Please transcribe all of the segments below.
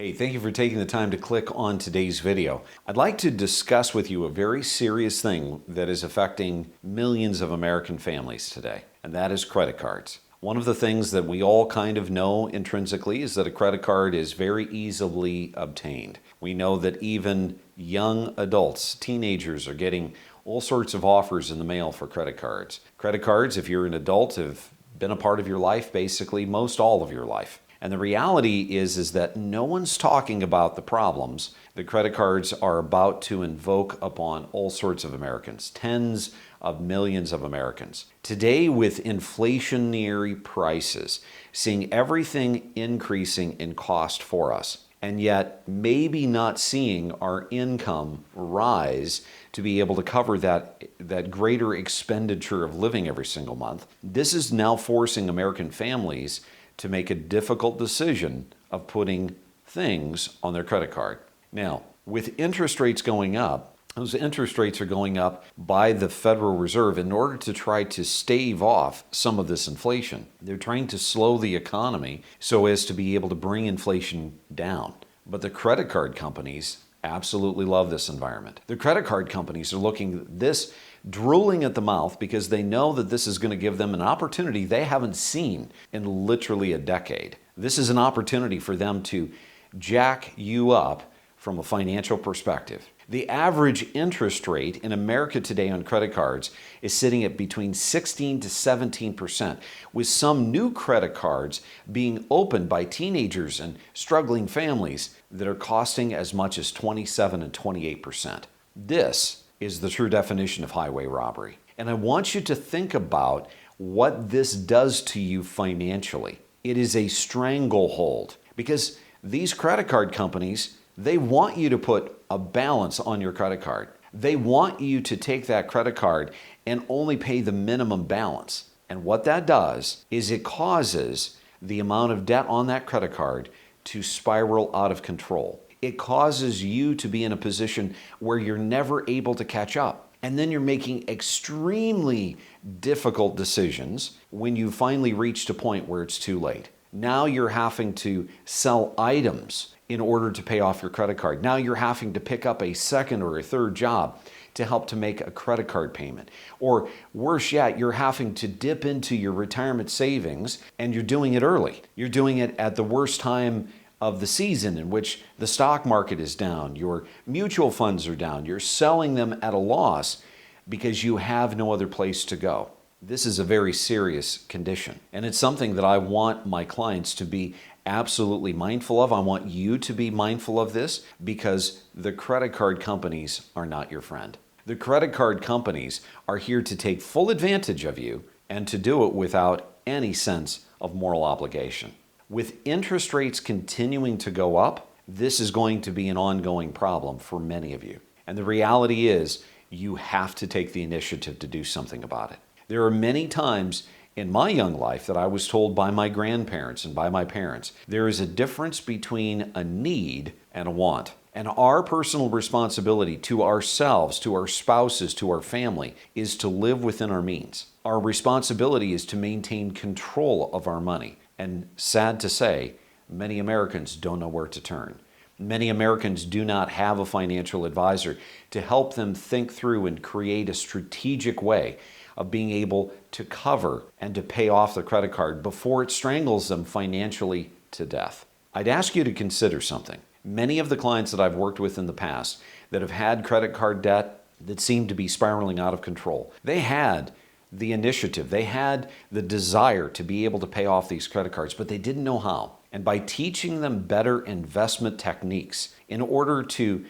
Hey, thank you for taking the time to click on today's video. I'd like to discuss with you a very serious thing that is affecting millions of American families today, and that is credit cards. One of the things that we all kind of know intrinsically is that a credit card is very easily obtained. We know that even young adults, teenagers, are getting all sorts of offers in the mail for credit cards. Credit cards, if you're an adult, have been a part of your life, basically most all of your life. And the reality is that no one's talking about the problems that credit cards are about to invoke upon all sorts of Americans, tens of millions of Americans. Today, with inflationary prices, seeing everything increasing in cost for us, and yet maybe not seeing our income rise to be able to cover that greater expenditure of living every single month, this is now forcing American families to make a difficult decision of putting things on their credit card. Now, with interest rates going up, those interest rates are going up by the Federal Reserve in order to try to stave off some of this inflation. They're trying to slow the economy so as to be able to bring inflation down. But the credit card companies absolutely love this environment. The credit card companies are looking at this, drooling at the mouth, because they know that this is going to give them an opportunity they haven't seen in literally a decade. This is an opportunity for them to jack you up from a financial perspective. The average interest rate in America today on credit cards is sitting at between 16 to 17%, with some new credit cards being opened by teenagers and struggling families that are costing as much as 27 and 28%. This is the true definition of highway robbery. And I want you to think about what this does to you financially. It is a stranglehold, because these credit card companies, they want you to put a balance on your credit card. They want you to take that credit card and only pay the minimum balance. And what that does is it causes the amount of debt on that credit card to spiral out of control. It causes you to be in a position where you're never able to catch up. And then you're making extremely difficult decisions when you finally reach a point where it's too late. Now you're having to sell items in order to pay off your credit card. Now you're having to pick up a second or a third job to help to make a credit card payment. Or worse yet, you're having to dip into your retirement savings, and you're doing it early. You're doing it at the worst time of the season, in which the stock market is down, your mutual funds are down, you're selling them at a loss because you have no other place to go. This is a very serious condition, and it's something that I want my clients to be absolutely mindful of. I want you to be mindful of this, because the credit card companies are not your friend. The credit card companies are here to take full advantage of you, and to do it without any sense of moral obligation. With interest rates continuing to go up, this is going to be an ongoing problem for many of you. And the reality is, you have to take the initiative to do something about it. There are many times in my young life that I was told by my grandparents and by my parents, there is a difference between a need and a want. And our personal responsibility to ourselves, to our spouses, to our family, is to live within our means. Our responsibility is to maintain control of our money. And sad to say, many Americans don't know where to turn. Many Americans do not have a financial advisor to help them think through and create a strategic way of being able to cover and to pay off the credit card before it strangles them financially to death. I'd ask you to consider something. Many of the clients that I've worked with in the past that have had credit card debt that seemed to be spiraling out of control, they had the initiative, they had the desire to be able to pay off these credit cards, but they didn't know how. And by teaching them better investment techniques in order to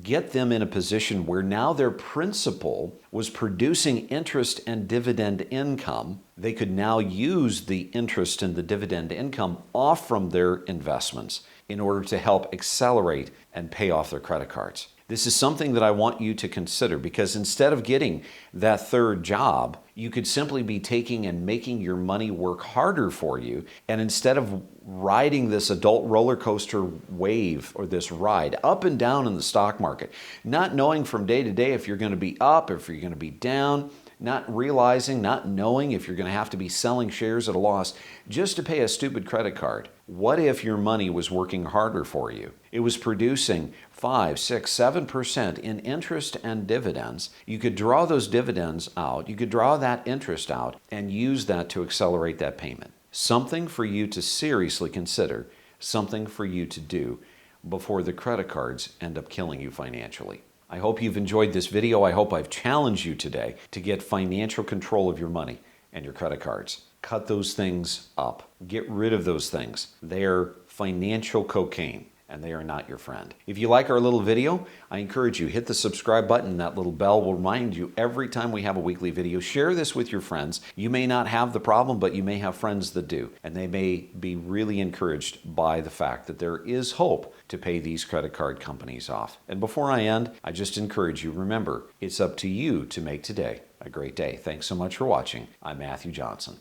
get them in a position where now their principal was producing interest and dividend income, they could now use the interest and the dividend income off from their investments in order to help accelerate and pay off their credit cards. This is something that I want you to consider, because instead of getting that third job, you could simply be taking and making your money work harder for you. And instead of riding this adult roller coaster wave, or this ride up and down in the stock market, not knowing from day to day if you're going to be up, if you're going to be down, not realizing, not knowing if you're going to have to be selling shares at a loss just to pay a stupid credit card. What if your money was working harder for you? It was producing 5, 6, 7% in interest and dividends. You could draw those dividends out, you could draw that interest out, and use that to accelerate that payment. Something for you to seriously consider, something for you to do before the credit cards end up killing you financially. I hope you've enjoyed this video. I hope I've challenged you today to get financial control of your money and your credit cards. Cut those things up. Get rid of those things. They are financial cocaine, and they are not your friend. If you like our little video, I encourage you, hit the subscribe button. That little bell will remind you every time we have a weekly video. Share this with your friends. You may not have the problem, but you may have friends that do, and they may be really encouraged by the fact that there is hope to pay these credit card companies off. And before I end, I just encourage you, remember, it's up to you to make today a great day. Thanks so much for watching. I'm Matthew Johnson.